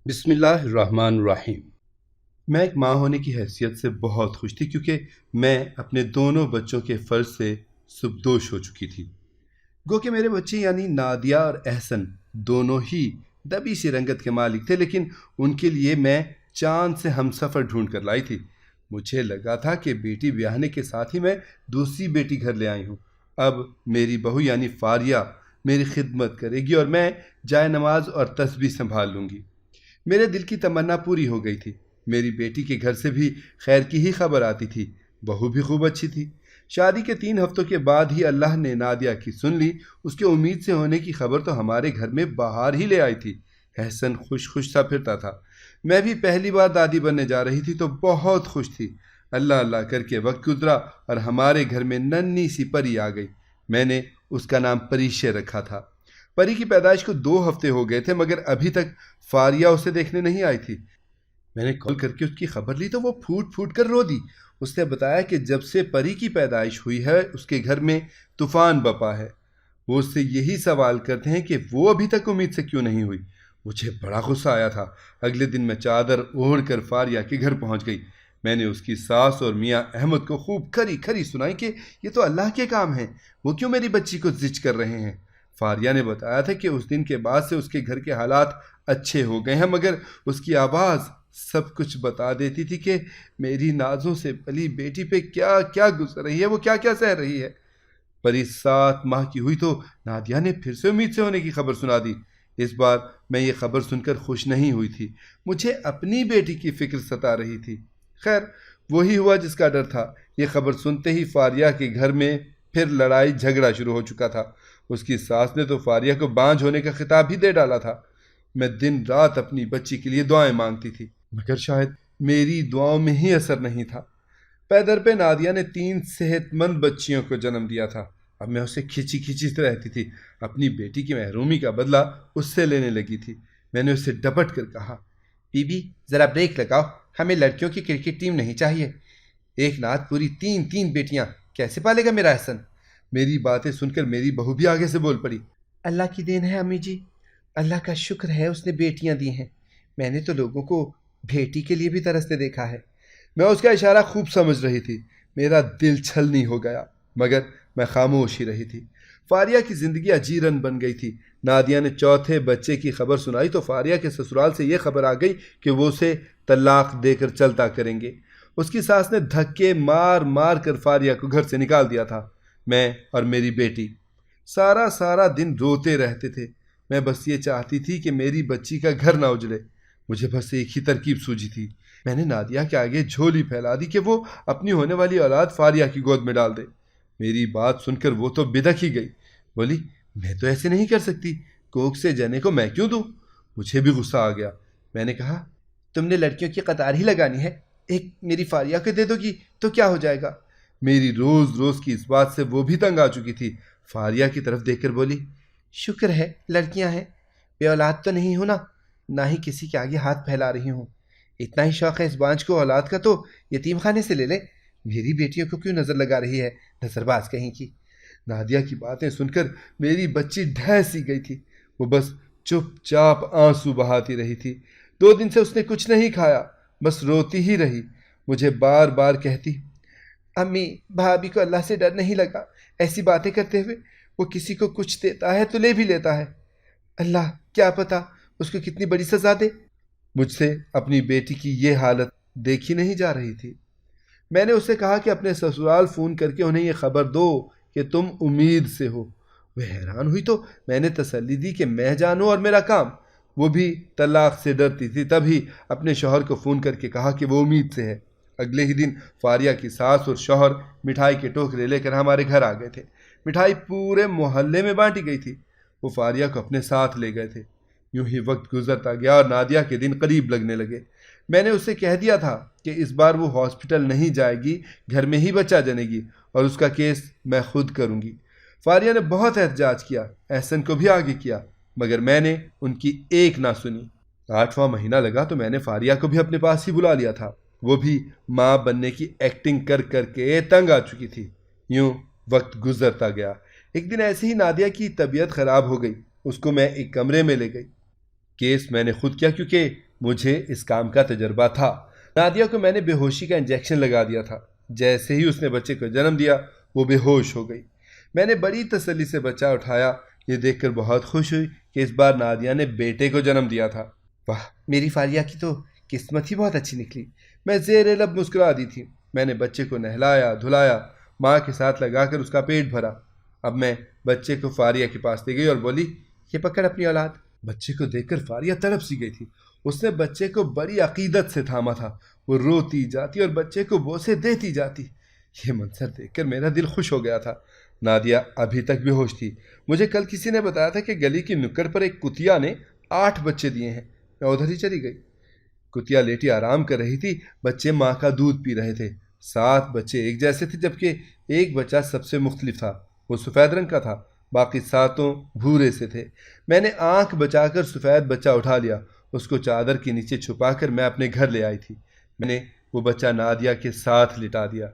بسم اللہ الرحمن الرحیم۔ میں ایک ماں ہونے کی حیثیت سے بہت خوش تھی کیونکہ میں اپنے دونوں بچوں کے فرض سے سبدوش ہو چکی تھی۔ گو کہ میرے بچے یعنی نادیہ اور احسن دونوں ہی دبی سی رنگت کے مالک تھے، لیکن ان کے لیے میں چاند سے ہم سفر ڈھونڈ کر لائی تھی۔ مجھے لگا تھا کہ بیٹی بیاہنے کے ساتھ ہی میں دوسری بیٹی گھر لے آئی ہوں۔ اب میری بہو یعنی فاریہ میری خدمت کرے گی اور میں جائے نماز اور تسبیح سنبھال لوں گی۔ میرے دل کی تمنا پوری ہو گئی تھی۔ میری بیٹی کے گھر سے بھی خیر کی ہی خبر آتی تھی۔ بہو بھی خوب اچھی تھی۔ شادی کے 3 ہفتوں کے بعد ہی اللہ نے نادیہ کی سن لی۔ اس کے امید سے ہونے کی خبر تو ہمارے گھر میں باہر ہی لے آئی تھی۔ احسن خوش سا پھرتا تھا۔ میں بھی پہلی بار دادی بننے جا رہی تھی تو بہت خوش تھی۔ اللہ اللہ کر کے وقت گزرا اور ہمارے گھر میں ننھی سی پری آ گئی۔ میں نے اس کا نام پریشے رکھا تھا۔ پری کی پیدائش کو 2 ہفتے ہو گئے تھے مگر ابھی تک فاریہ اسے دیکھنے نہیں آئی تھی۔ میں نے کال کر کے اس کی خبر لی تو وہ پھوٹ پھوٹ کر رو دی۔ اس نے بتایا کہ جب سے پری کی پیدائش ہوئی ہے اس کے گھر میں طوفان بپا ہے۔ وہ اس سے یہی سوال کرتے ہیں کہ وہ ابھی تک امید سے کیوں نہیں ہوئی۔ مجھے بڑا غصہ آیا تھا۔ اگلے دن میں چادر اوڑھ کر فاریہ کے گھر پہنچ گئی۔ میں نے اس کی ساس اور میاں احمد کو خوب کھری کھری سنائی کہ یہ تو اللہ کے کام ہیں، وہ کیوں میری بچی کو زچ کر رہے ہیں۔ فاریہ نے بتایا تھا کہ اس دن کے بعد سے اس کے گھر کے حالات اچھے ہو گئے ہیں، مگر اس کی آواز سب کچھ بتا دیتی تھی کہ میری نازوں سے پلی بیٹی پہ کیا کیا گزر رہی ہے، وہ کیا کیا سہ رہی ہے۔ پری 7 ماہ کی ہوئی تو نادیہ نے پھر سے امید سے ہونے کی خبر سنا دی۔ اس بار میں یہ خبر سن کر خوش نہیں ہوئی تھی۔ مجھے اپنی بیٹی کی فکر ستا رہی تھی۔ خیر وہی ہوا جس کا ڈر تھا۔ یہ خبر سنتے ہی فاریہ کے گھر میں پھر لڑائی جھگڑا شروع ہو چکا تھا۔ اس کی ساس نے تو فاریہ کو بانجھ ہونے کا خطاب ہی دے ڈالا تھا۔ میں دن رات اپنی بچی کے لیے دعائیں مانگتی تھی مگر شاید میری دعاؤں میں ہی اثر نہیں تھا۔ پیدر پہ نادیہ نے 3 صحت مند بچیوں کو جنم دیا تھا۔ اب میں اسے کھچی کھچی سے رہتی تھی۔ اپنی بیٹی کی محرومی کا بدلہ اس سے لینے لگی تھی۔ میں نے اسے ڈپٹ کر کہا، بی بی ذرا بریک لگاؤ، ہمیں لڑکیوں کی کرکٹ ٹیم نہیں چاہیے۔ ایک ناتھ پوری 3 بیٹیاں کیسے پالے گا میرا احسن؟ میری باتیں سن کر میری بہو بھی آگے سے بول پڑی، اللہ کی دین ہے امی جی، اللہ کا شکر ہے اس نے بیٹیاں دی ہیں، میں نے تو لوگوں کو بیٹی کے لیے بھی ترستے دیکھا ہے۔ میں اس کا اشارہ خوب سمجھ رہی تھی۔ میرا دل چھلنی ہو گیا مگر میں خاموش ہی رہی تھی۔ فاریہ کی زندگی اجیرن بن گئی تھی۔ نادیہ نے 4تھے بچے کی خبر سنائی تو فاریہ کے سسرال سے یہ خبر آ گئی کہ وہ اسے طلاق دے کر چلتا کریں گے۔ اس کی ساس نے دھکے مار مار کر فاریہ کو گھر سے نکال دیا تھا۔ میں اور میری بیٹی سارا دن روتے رہتے تھے۔ میں بس یہ چاہتی تھی کہ میری بچی کا گھر نہ اجڑے۔ مجھے بس ایک ہی ترکیب سوجی تھی۔ میں نے نادیہ کے آگے جھولی پھیلا دی کہ وہ اپنی ہونے والی اولاد فاریہ کی گود میں ڈال دے۔ میری بات سن کر وہ تو بدک ہی گئی۔ بولی، میں تو ایسے نہیں کر سکتی، کوکھ سے جنے کو میں کیوں دوں؟ مجھے بھی غصہ آ گیا۔ میں نے کہا، تم نے لڑکیوں کی قطار ہی لگانی ہے، ایک میری فاریہ کو دے دو گی تو کیا ہو جائے گا؟ میری روز کی اس بات سے وہ بھی تنگ آ چکی تھی۔ فاریہ کی طرف دیکھ کر بولی، شکر ہے لڑکیاں ہیں، بے اولاد تو نہیں ہوں نا، نہ ہی کسی کے آگے ہاتھ پھیلا رہی ہوں۔ اتنا ہی شوق ہے اس بانجھ کو اولاد کا تو یتیم خانے سے لے لے، میری بیٹیوں کو کیوں نظر لگا رہی ہے، نظر باز کہیں کی۔ نادیہ کی باتیں سن کر میری بچی ڈھہ سی گئی تھی۔ وہ بس چپ چاپ آنسو بہاتی رہی تھی۔ 2 دن سے اس نے کچھ نہیں کھایا، بس روتی ہی رہی۔ مجھے بار بار کہتی، امی بھابھی کو اللہ سے ڈر نہیں لگا، ایسی باتیں کرتے ہوئے وہ کسی کو کچھ دیتا ہے تو لے بھی لیتا ہے، اللہ کیا پتا اس کو کتنی بڑی سزا دے۔ مجھ سے اپنی بیٹی کی یہ حالت دیکھی نہیں جا رہی تھی۔ میں نے اسے کہا کہ اپنے سسرال فون کر کے انہیں یہ خبر دو کہ تم امید سے ہو۔ وہ حیران ہوئی تو میں نے تسلی دی کہ میں جانوں اور میرا کام۔ وہ بھی طلاق سے ڈرتی تھی، تبھی اپنے شوہر کو فون کر کے کہا کہ وہ امید سے ہے۔ اگلے ہی دن فاریہ کی ساس اور شوہر مٹھائی کے ٹوکرے لے کر ہمارے گھر آ گئے تھے۔ مٹھائی پورے محلے میں بانٹی گئی تھی۔ وہ فاریہ کو اپنے ساتھ لے گئے تھے۔ یوں ہی وقت گزرتا گیا اور نادیہ کے دن قریب لگنے لگے۔ میں نے اسے کہہ دیا تھا کہ اس بار وہ ہاسپٹل نہیں جائے گی، گھر میں ہی بچہ جنے گی اور اس کا کیس میں خود کروں گی۔ فاریہ نے بہت احتجاج کیا، احسن کو بھی آگے کیا، مگر میں نے ان کی ایک نہ سنی۔ 8واں مہینہ لگا تو میں نے فاریہ کو بھی اپنے پاس ہی بلا لیا تھا۔ وہ بھی ماں بننے کی ایکٹنگ کر کر کے تنگ آ چکی تھی۔ یوں وقت گزرتا گیا۔ ایک دن ایسے ہی نادیہ کی طبیعت خراب ہو گئی۔ اس کو میں ایک کمرے میں لے گئی۔ کیس میں نے خود کیا کیونکہ مجھے اس کام کا تجربہ تھا۔ نادیہ کو میں نے بے ہوشی کا انجیکشن لگا دیا تھا۔ جیسے ہی اس نے بچے کو جنم دیا وہ بے ہوش ہو گئی۔ میں نے بڑی تسلی سے بچہ اٹھایا۔ یہ دیکھ کر بہت خوش ہوئی کہ اس بار نادیہ نے بیٹے کو جنم دیا تھا۔ واہ، میری فاریہ کی تو قسمت ہی بہت اچھی نکلی۔ میں زیر لب مسکرا دی تھی۔ میں نے بچے کو نہلایا دھلایا، ماں کے ساتھ لگا کر اس کا پیٹ بھرا۔ اب میں بچے کو فاریہ کے پاس لے گئی اور بولی، یہ پکڑ اپنی اولاد۔ بچے کو دیکھ کر فاریہ تڑپ سی گئی تھی۔ اس نے بچے کو بڑی عقیدت سے تھاما تھا۔ وہ روتی جاتی اور بچے کو بوسے دیتی جاتی۔ یہ منظر دیکھ کر میرا دل خوش ہو گیا تھا۔ نادیہ ابھی تک بے ہوش تھی۔ مجھے کل کسی نے بتایا تھا کہ گلی کی نکڑ پر ایک کتیا نے 8 بچے دیے ہیں۔ میں ادھر ہی چلی گئی۔ کتیا لیٹی آرام کر رہی تھی۔ بچے ماں کا دودھ پی رہے تھے۔ 7 بچے ایک جیسے تھے، جبکہ ایک بچہ سب سے مختلف تھا۔ وہ سفید رنگ کا تھا، باقی 7 بھورے سے تھے۔ میں نے آنکھ بچا کر سفید بچہ اٹھا لیا۔ اس کو چادر کے نیچے چھپا کر میں اپنے گھر لے آئی تھی۔ میں نے وہ بچہ نادیہ کے ساتھ لٹا دیا۔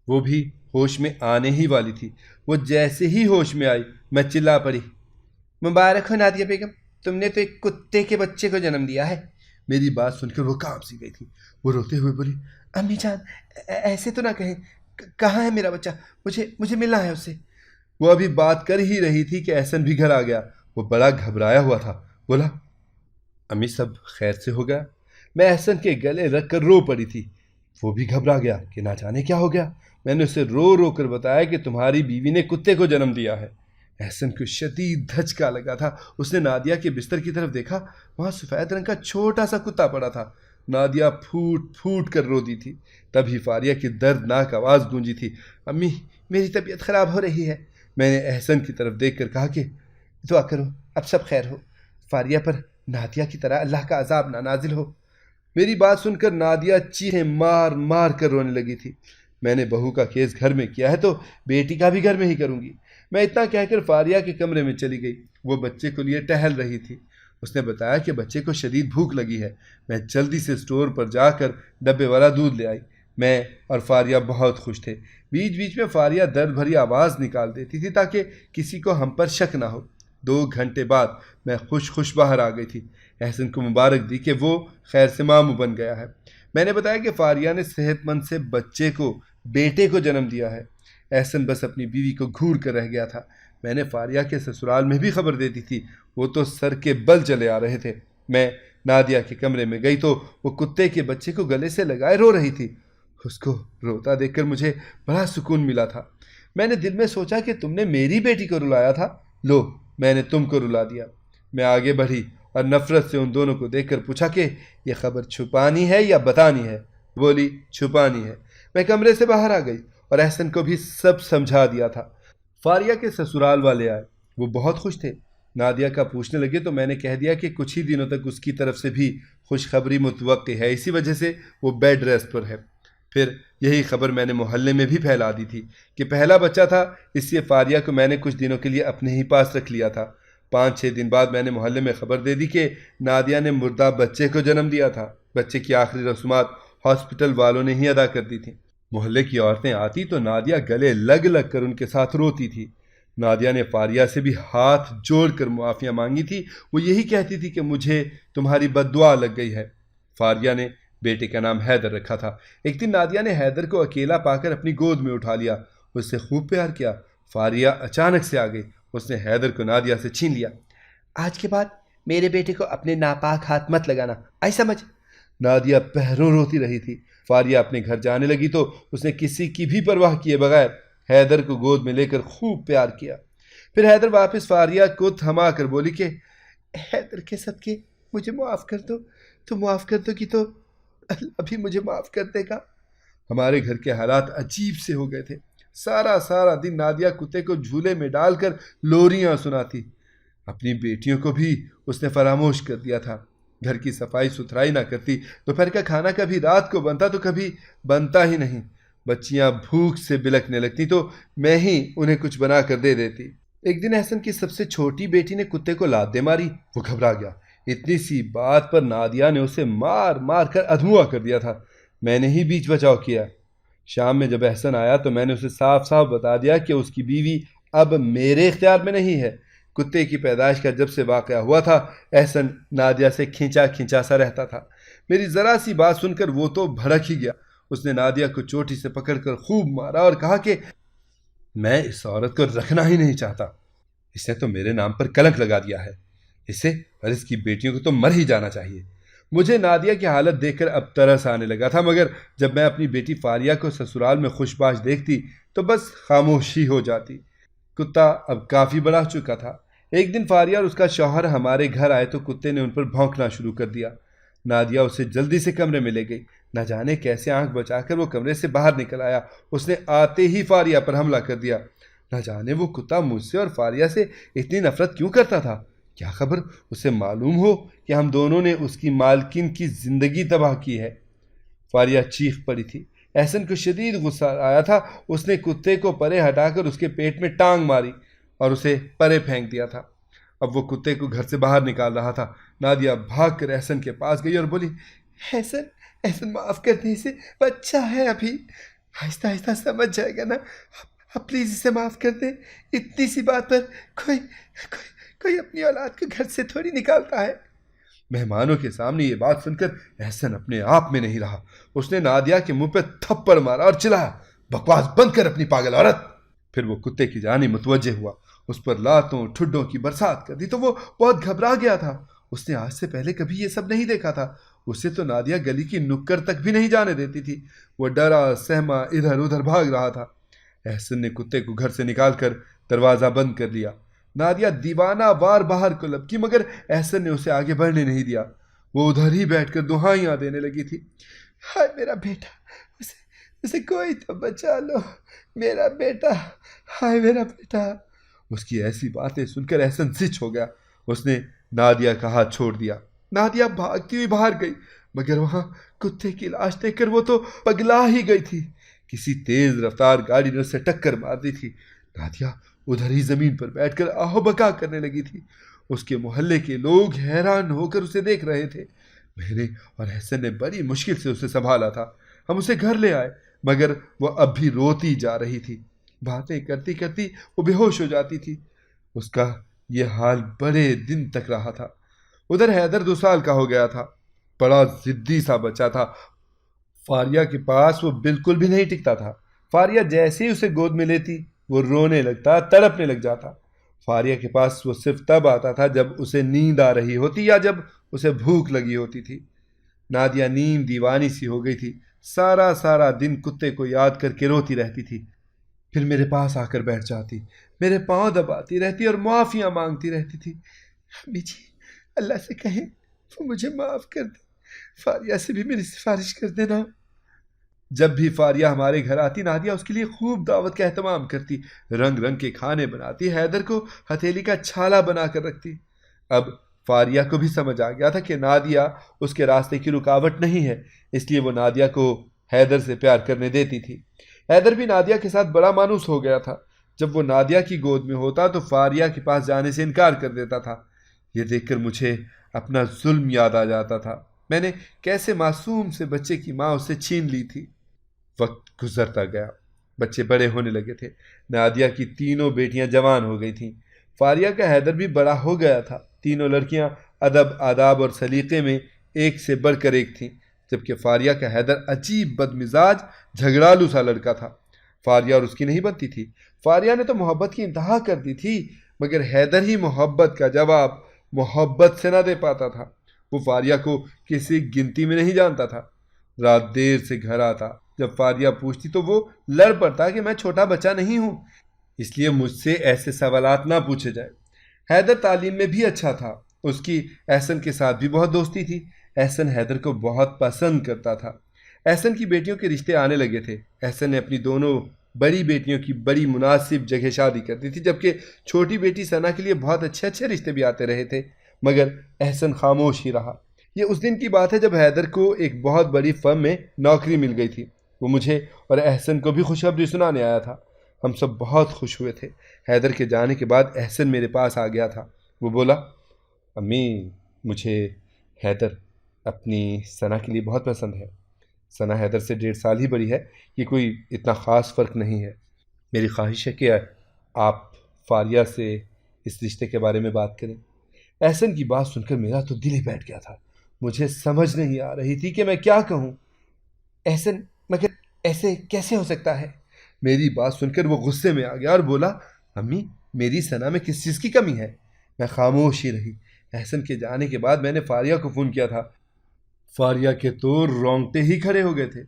وہ بھی ہوش میں آنے ہی والی تھی۔ وہ جیسے ہی ہوش میں آئی میں چلا پڑی، مبارک ہو نادیہ بیگم، تم نے تو ایک کتے کے بچے کو جنم دیا ہے۔ میری بات سن کر وہ کانپ سی گئی تھی۔ وہ روتے ہوئے بولی، امی جان ایسے تو نہ کہیں، کہاں ہے میرا بچہ؟ مجھے ملنا ہے اس سے۔ وہ ابھی بات کر ہی رہی تھی کہ احسن بھی گھر آ گیا۔ وہ بڑا گھبرایا ہوا تھا۔ بولا، امی سب خیر سے ہو گیا؟ میں احسن کے گلے رکھ کر رو پڑی تھی۔ وہ بھی گھبرا گیا کہ نہ جانے کیا ہو گیا۔ میں نے اسے رو رو کر بتایا کہ تمہاری بیوی نے کتے کو جنم دیا ہے۔ احسن کو شدید دھچکا لگا تھا۔ اس نے نادیہ کے بستر کی طرف دیکھا، وہاں سفید رنگ کا چھوٹا سا کتا پڑا تھا۔ نادیہ پھوٹ پھوٹ کر روتی تھی۔ تبھی فاریہ کی دردناک آواز گونجی تھی، امی میری طبیعت خراب ہو رہی ہے۔ میں نے احسن کی طرف دیکھ کر کہا کہ دعا کرو اب سب خیر ہو، فاریہ پر نادیہ کی طرح اللہ کا عذاب نہ نازل ہو۔ میری بات سن کر نادیہ چیخیں مار مار کر رونے لگی تھی۔ میں نے بہو کا کیس گھر میں کیا ہے تو بیٹی کا بھی گھر میں ہی کروں گی۔ میں اتنا کہہ کر فاریہ کے کمرے میں چلی گئی۔ وہ بچے کو لیے ٹہل رہی تھی۔ اس نے بتایا کہ بچے کو شدید بھوک لگی ہے۔ میں جلدی سے اسٹور پر جا کر ڈبے والا دودھ لے آئی۔ میں اور فاریہ بہت خوش تھے۔ بیچ بیچ میں فاریہ درد بھری آواز نکال دیتی تھی تاکہ کسی کو ہم پر شک نہ ہو۔ 2 گھنٹے بعد میں خوش باہر آ گئی تھی۔ احسن کو مبارک دی کہ وہ خیر سے ماموں بن گیا ہے۔ میں نے بتایا کہ فاریہ نے صحت مند سے بچے کو، بیٹے کو جنم دیا ہے۔ احسن بس اپنی بیوی کو گھور کر رہ گیا تھا۔ میں نے فاریہ کے سسرال میں بھی خبر دے دی تھی، وہ تو سر کے بل چلے آ رہے تھے۔ میں نادیہ کے کمرے میں گئی تو وہ کتے کے بچے کو گلے سے لگائے رو رہی تھی۔ اس کو روتا دیکھ کر مجھے بڑا سکون ملا تھا۔ میں نے دل میں سوچا کہ تم نے میری بیٹی کو رلایا تھا، لو میں نے تم کو رلا دیا۔ میں آگے بڑھی اور نفرت سے ان دونوں کو دیکھ کر پوچھا کہ یہ خبر چھپانی ہے یا بتانی ہے؟ بولی چھپانی ہے۔ میں کمرے سے باہر آ گئی اور احسن کو بھی سب سمجھا دیا تھا۔ فاریہ کے سسرال والے آئے، وہ بہت خوش تھے۔ نادیہ کا پوچھنے لگے تو میں نے کہہ دیا کہ کچھ ہی دنوں تک اس کی طرف سے بھی خوشخبری متوقع ہے، اسی وجہ سے وہ بیڈ ریسٹ پر ہے۔ پھر یہی خبر میں نے محلے میں بھی پھیلا دی تھی کہ پہلا بچہ تھا، اس لیے فاریہ کو میں نے کچھ دنوں کے لیے اپنے ہی پاس رکھ لیا تھا۔ 5-6 دن بعد میں نے محلے میں خبر دے دی کہ نادیہ نے مردہ بچے کو جنم دیا تھا۔ بچے کی آخری رسومات ہاسپٹل والوں نے ہی ادا کر دی تھیں۔ محلے کی عورتیں آتی تو نادیہ گلے لگ لگ کر ان کے ساتھ روتی تھی۔ نادیہ نے فاریہ سے بھی ہاتھ جوڑ کر معافیاں مانگی تھی۔ وہ یہی کہتی تھی کہ مجھے تمہاری بد دعا لگ گئی ہے۔ فاریہ نے بیٹے کا نام حیدر رکھا تھا۔ ایک دن نادیہ نے حیدر کو اکیلا پا کر اپنی گود میں اٹھا لیا، اس سے خوب پیار کیا۔ فاریہ اچانک سے آ گئی، اس نے حیدر کو نادیہ سے چھین لیا۔ آج کے بعد میرے بیٹے کو اپنے ناپاک ہاتھ مت لگانا، آئی سمجھ؟ نادیہ پہروں روتی رہی تھی۔ فاریہ اپنے گھر جانے لگی تو اس نے کسی کی بھی پرواہ کیے بغیر حیدر کو گود میں لے کر خوب پیار کیا۔ پھر حیدر واپس فاریہ کو تھما کر بولی کہ حیدر کے صدقے مجھے معاف کر دو، تو معاف کر دو گی تو اللہ بھی مجھے معاف کر دے گا۔ ہمارے گھر کے حالات عجیب سے ہو گئے تھے۔ سارا دن نادیہ کتے کو جھولے میں ڈال کر لوریاں سناتی۔ اپنی بیٹیوں کو بھی اس نے فراموش کر دیا تھا۔ گھر کی صفائی ستھرائی نہ کرتی، دوپہر کا کھانا کبھی رات کو بنتا تو کبھی بنتا ہی نہیں۔ بچیاں بھوک سے بلکنے لگتی تو میں ہی انہیں کچھ بنا کر دے دیتی۔ ایک دن احسن کی سب سے چھوٹی بیٹی نے کتے کو لات ماری، وہ گھبرا گیا۔ اتنی سی بات پر نادیہ نے اسے مار مار کر ادھموا کر دیا تھا۔ میں نے ہی بیچ بچاؤ کیا۔ شام میں جب احسن آیا تو میں نے اسے صاف صاف بتا دیا کہ اس کی بیوی اب میرے اختیار میں نہیں ہے۔ کتے کی پیدائش کا جب سے واقعہ ہوا تھا احسن نادیہ سے کھینچا کھینچا سا رہتا تھا۔ میری ذرا سی بات سن کر وہ تو بھڑک ہی گیا۔ اس نے نادیہ کو چوٹی سے پکڑ کر خوب مارا اور کہا کہ میں اس عورت کو رکھنا ہی نہیں چاہتا، اس نے تو میرے نام پر کلنک لگا دیا ہے، اسے اور اس کی بیٹیوں کو تو مر ہی جانا چاہیے۔ مجھے نادیہ کی حالت دیکھ کر اب ترس آنے لگا تھا، مگر جب میں اپنی بیٹی فاریہ کو سسرال میں خوش باش دیکھتی تو بس خاموشی ہو جاتی۔ کتا اب کافی بڑا چکا تھا۔ ایک دن فاریہ اور اس کا شوہر ہمارے گھر آئے تو کتے نے ان پر بھونکنا شروع کر دیا۔ نادیہ اسے جلدی سے کمرے میں لے گئی۔ نہ جانے کیسے آنکھ بچا کر وہ کمرے سے باہر نکل آیا۔ اس نے آتے ہی فاریہ پر حملہ کر دیا۔ نہ جانے وہ کتا مجھ سے اور فاریہ سے اتنی نفرت کیوں کرتا تھا؟ کیا خبر اسے معلوم ہو کہ ہم دونوں نے اس کی مالکن کی زندگی تباہ کی ہے۔ فاریہ چیخ پڑی تھی۔ احسن کو شدید غصہ آیا تھا۔ اس نے کتے کو پرے ہٹا کر اس کے پیٹ میں ٹانگ ماری اور اسے پرے پھینک دیا تھا۔ اب وہ کتے کو گھر سے باہر نکال رہا تھا۔ نادیہ بھاگ کر احسن کے پاس گئی اور بولی، احسن معاف کر دے، اسے بچہ ہے ابھی، آہستہ آہستہ سمجھ جائے گا نا، اب پلیز اسے معاف کر دے۔ اتنی سی بات پر کوئی اپنی اولاد کو گھر سے تھوڑی نکالتا ہے۔ مہمانوں کے سامنے یہ بات سن کر احسن اپنے آپ میں نہیں رہا۔ اس نے نادیہ کے منہ پہ تھپڑ مارا اور چلایا، بکواس بند کر اپنی پاگل عورت۔ پھر وہ کتے کی جانب متوجہ ہوا، اس پر لاتوں ٹھڈوں کی برسات کر دی تو وہ بہت گھبرا گیا تھا۔ اس نے آج سے پہلے کبھی یہ سب نہیں دیکھا تھا۔ اسے تو نادیہ گلی کی نکڑ تک بھی نہیں جانے دیتی تھی۔ وہ ڈرا سہما ادھر ادھر بھاگ رہا تھا۔ احسن نے کتے کو گھر سے نکال کر دروازہ بند کر لیا۔ نادیہ دیوانہ وار باہر کو لپکی، مگر احسن نے اسے آگے بڑھنے نہیں دیا۔ وہ ادھر ہی بیٹھ کر دہائیاں دینے لگی تھی، ہائے میرا بیٹا، اسے کوئی تو بچا لو، میرا بیٹا، ہائے میرا بیٹا۔ اس کی ایسی باتیں سن کر احسن سچ ہو گیا۔ اس نے نادیہ کا ہاتھ چھوڑ دیا۔ نادیہ بھاگتی ہوئی باہر گئی، مگر وہاں کتے کی لاش دیکھ کر وہ تو پگلا ہی گئی تھی۔ کسی تیز رفتار گاڑی نے اسے ٹکر مار دی تھی۔ نادیہ ادھر ہی زمین پر بیٹھ کر آہ بکا کرنے لگی تھی۔ اس کے محلے کے لوگ حیران ہو کر اسے دیکھ رہے تھے۔ میرے اور احسن نے بڑی مشکل سے اسے سنبھالا تھا۔ ہم اسے گھر لے آئے، مگر وہ اب بھی روتی جا رہی تھی۔ باتیں کرتی کرتی وہ بے ہوش ہو جاتی تھی۔ اس کا یہ حال بڑے دن تک رہا تھا۔ ادھر حیدر 2 سال کا ہو گیا تھا، بڑا ضدی سا بچہ تھا۔ فاریہ کے پاس وہ بالکل بھی نہیں ٹکتا تھا۔ فاریہ جیسے ہی اسے گود میں لیتی وہ رونے لگتا، تڑپنے لگ جاتا۔ فاریہ کے پاس وہ صرف تب آتا تھا جب اسے نیند آ رہی ہوتی یا جب اسے بھوک لگی ہوتی تھی۔ نادیہ نیند دیوانی سی ہو گئی تھی۔ سارا دن کتے کو یاد کر کے روتی رہتی تھی، پھر میرے پاس آ کر بیٹھ جاتی، میرے پاؤں دباتی رہتی اور معافیاں مانگتی رہتی تھی۔ امی جی، اللہ سے کہیں وہ مجھے معاف کر دے، فاریہ سے بھی میری سفارش کر دینا۔ جب بھی فاریہ ہمارے گھر آتی نادیہ اس کے لیے خوب دعوت کا اہتمام کرتی، رنگ رنگ کے کھانے بناتی، حیدر کو ہتھیلی کا چھالا بنا کر رکھتی۔ اب فاریہ کو بھی سمجھ آ گیا تھا کہ نادیہ اس کے راستے کی رکاوٹ نہیں ہے، اس لیے وہ نادیہ کو حیدر سے پیار کرنے دیتی تھی۔ حیدر بھی نادیہ کے ساتھ بڑا مانوس ہو گیا تھا۔ جب وہ نادیہ کی گود میں ہوتا تو فاریہ کے پاس جانے سے انکار کر دیتا تھا۔ یہ دیکھ کر مجھے اپنا ظلم یاد آ جاتا تھا، میں نے کیسے معصوم سے بچے کی ماں اسے چھین لی تھی۔ وقت گزرتا گیا، بچے بڑے ہونے لگے تھے۔ نادیہ کی 3 بیٹیاں جوان ہو گئی تھیں۔ فاریہ کا حیدر بھی بڑا ہو گیا تھا۔ 3 لڑکیاں ادب، آداب اور سلیقے میں ایک سے بڑھ کر ایک تھیں، جبکہ فاریہ کا حیدر عجیب بد مزاج جھگڑالو سا لڑکا تھا۔ فاریہ اور اس کی نہیں بنتی تھی۔ فاریہ نے تو محبت کی انتہا کر دی تھی، مگر حیدر ہی محبت کا جواب محبت سے نہ دے پاتا تھا۔ وہ فاریہ کو کسی گنتی میں نہیں جانتا تھا۔ رات دیر سے گھر آتا، جب فاریہ پوچھتی تو وہ لڑ پڑتا کہ میں چھوٹا بچہ نہیں ہوں، اس لیے مجھ سے ایسے سوالات نہ پوچھے جائے۔ حیدر تعلیم میں بھی اچھا تھا، اس کی احسن کے ساتھ بھی بہت دوستی تھی۔ احسن حیدر کو بہت پسند کرتا تھا۔ احسن کی بیٹیوں کے رشتے آنے لگے تھے۔ احسن نے اپنی دونوں بڑی بیٹیوں کی بڑی مناسب جگہ شادی کر دی تھی، جبکہ چھوٹی بیٹی ثنا کے لیے بہت اچھے رشتے بھی آتے رہے تھے، مگر احسن خاموش ہی رہا۔ یہ اس دن کی بات ہے جب حیدر کو ایک بہت بڑی فرم میں نوکری مل گئی تھی۔ وہ مجھے اور احسن کو بھی خوشخبری سنانے آیا تھا۔ ہم سب بہت خوش ہوئے تھے۔ حیدر کے جانے کے بعد احسن میرے پاس آ گیا تھا۔ وہ بولا، امی، مجھے حیدر اپنی ثنا کے لیے بہت پسند ہے۔ ثنا حیدر سے 1.5 سال ہی بڑی ہے، یہ کوئی اتنا خاص فرق نہیں ہے۔ میری خواہش ہے کہ آپ فاریہ سے اس رشتے کے بارے میں بات کریں۔ احسن کی بات سن کر میرا تو دل ہی بیٹھ گیا تھا۔ مجھے سمجھ نہیں آ رہی تھی کہ میں کیا کہوں۔ احسن، مگر ایسے کیسے ہو سکتا ہے؟ میری بات سن کر وہ غصے میں آ گیا اور بولا، امی میری ثنا میں کس چیز کی کمی ہے؟ میں خاموش ہی رہی۔ احسن کے جانے کے بعد میں نے فاریہ کو فون کیا تھا۔ فاریہ کے تو رونگٹے ہی کھڑے ہو گئے تھے۔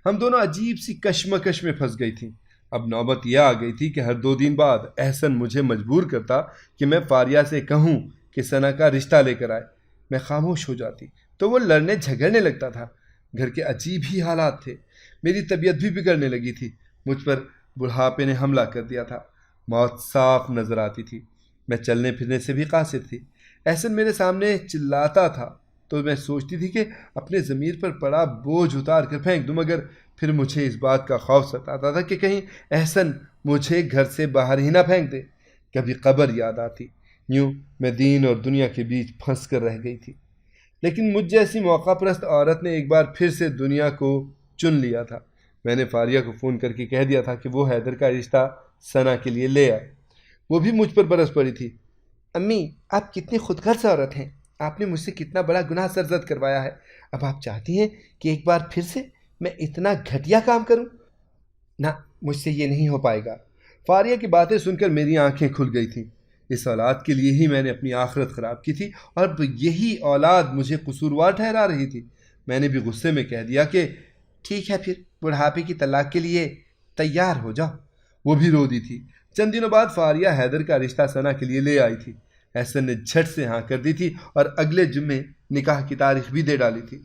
ہم دونوں عجیب سی کشمکش میں پھنس گئی تھیں۔ اب نوبت یہ آ گئی تھی کہ ہر 2 دن بعد احسن مجھے مجبور کرتا کہ میں فاریہ سے کہوں کہ ثنا کا رشتہ لے کر آئے۔ میں خاموش ہو جاتی تو وہ لڑنے جھگڑنے لگتا تھا۔ گھر کے عجیب ہی حالات تھے۔ میری طبیعت بھی بگڑنے لگی تھی۔ مجھ پر بڑھاپے نے حملہ کر دیا تھا۔ موت صاف نظر آتی تھی۔ میں چلنے پھرنے سے بھی قاصر تھی۔ احسن میرے سامنے چلاتا تھا تو میں سوچتی تھی کہ اپنے ضمیر پر پڑا بوجھ اتار کر پھینک دوں، مگر پھر مجھے اس بات کا خوف ستاتا تھا کہ کہیں احسن مجھے گھر سے باہر ہی نہ پھینک دے۔ کبھی قبر یاد آتی۔ یوں میں دین اور دنیا کے بیچ پھنس کر رہ گئی تھی۔ لیکن مجھ جیسی موقع پرست عورت نے ایک بار پھر سے دنیا کو چن لیا تھا۔ میں نے فاریہ کو فون کر کے کہہ دیا تھا کہ وہ حیدر کا رشتہ ثنا کے لیے لے آئے۔ وہ بھی مجھ پر برس پڑی تھی۔ امی، آپ کتنی خود غرض عورت ہیں۔ آپ نے مجھ سے کتنا بڑا گناہ سرزد کروایا ہے۔ اب آپ چاہتی ہیں کہ ایک بار پھر سے میں اتنا گھٹیا کام کروں؟ نہ، مجھ سے یہ نہیں ہو پائے گا۔ فاریہ کی باتیں سن کر میری آنکھیں کھل گئی تھیں۔ اس اولاد کے لیے ہی میں نے اپنی آخرت خراب کی تھی اور اب یہی اولاد مجھے قصوروار ٹھہرا رہی تھی۔ میں نے بھی غصے میں کہہ دیا کہ ٹھیک ہے، پھر بڑھاپے کی طلاق کے لیے تیار ہو جاؤ۔ وہ بھی رو دی تھی۔ چند دنوں بعد فاریہ حیدر کا رشتہ ثنا کے لیے لے آئی تھی۔ احسن نے جھٹ سے ہاں کر دی تھی اور اگلے جمعے نکاح کی تاریخ بھی دے ڈالی تھی۔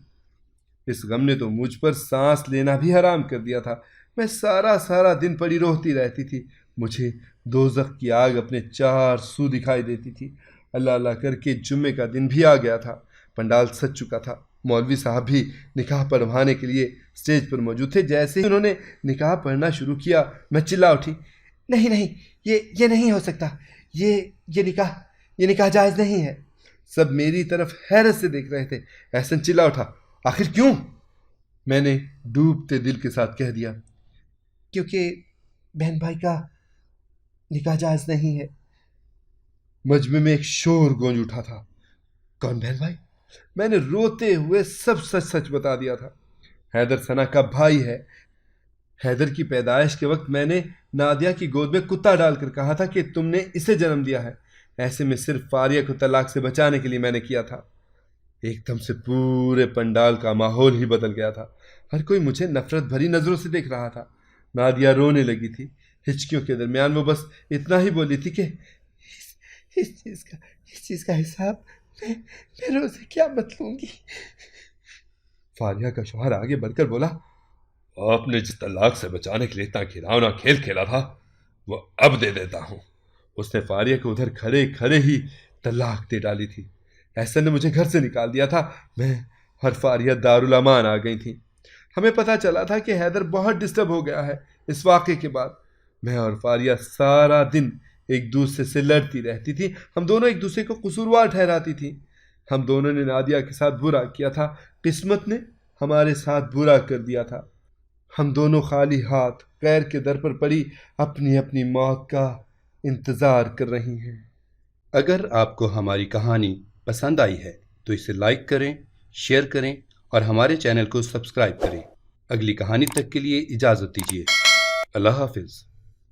اس غم نے تو مجھ پر سانس لینا بھی حرام کر دیا تھا۔ میں سارا دن پڑی روتی رہتی تھی۔ مجھے دوزخ کی آگ اپنے 4 سو دکھائی دیتی تھی۔ اللہ اللہ کر کے جمعے کا دن بھی آ گیا تھا۔ پنڈال سج چکا تھا۔ مولوی صاحب بھی نکاح پڑھوانے کے لیے اسٹیج پر موجود تھے۔ جیسے ہی انہوں نے نکاح پڑھنا شروع کیا، میں چلا اٹھی، نہیں، یہ نہیں ہو سکتا، یہ نکاح جائز نہیں ہے۔ سب میری طرف حیرت سے دیکھ رہے تھے۔ احسن چلا اٹھا، آخر کیوں؟ میں نے ڈوبتے دل کے ساتھ کہہ دیا، کیونکہ بہن بھائی کا نکاح جائز نہیں ہے۔ مجمع میں ایک شور گونج اٹھا تھا۔ کون بہن بھائی؟ میں نے روتے ہوئے سب سچ بتا دیا تھا۔ حیدر ثنا کا بھائی ہے۔ حیدر کی پیدائش کے وقت میں نے نادیہ کی گود میں کتا ڈال کر کہا تھا کہ تم نے اسے جنم دیا ہے۔ ایسے میں صرف فاریہ کو طلاق سے بچانے کے لیے میں نے کیا تھا۔ ایک دم سے پورے پنڈال کا ماحول ہی بدل گیا تھا۔ ہر کوئی مجھے نفرت بھری نظروں سے دیکھ رہا تھا۔ نادیہ رونے لگی تھی۔ ہچکیوں کے درمیان وہ بس اتنا ہی بولی تھی کہ اس چیز کا حساب میں روزے کیا مت لوں گی۔ فاریہ کا شوہر آگے بڑھ کر بولا، آپ نے جس طلاق سے بچانے کے لیے اتنا گھناؤنا کھیل کھیلا تھا وہ اب دے دیتا ہوں۔ اس نے فاریہ کو ادھر کھڑے ہی طلاق دے ڈالی تھی۔ احسن نے مجھے گھر سے نکال دیا تھا۔ میں اور فاریہ دارالامان آ گئی تھیں۔ ہمیں پتہ چلا تھا کہ حیدر بہت ڈسٹرب ہو گیا ہے اس واقعے کے بعد۔ میں اور فاریہ سارا دن ایک دوسرے سے لڑتی رہتی تھی۔ ہم دونوں ایک دوسرے کو قصوروار ٹھہراتی تھیں۔ ہم دونوں نے نادیہ کے ساتھ برا کیا تھا۔ قسمت نے ہمارے ساتھ برا کر دیا تھا۔ ہم دونوں خالی ہاتھ غیر کے در پر پڑی اپنی موت کا انتظار کر رہی ہیں۔ اگر آپ کو ہماری کہانی پسند آئی ہے تو اسے لائک کریں، شیئر کریں اور ہمارے چینل کو سبسکرائب کریں۔ اگلی کہانی تک کے لیے اجازت دیجیے۔ اللہ حافظ۔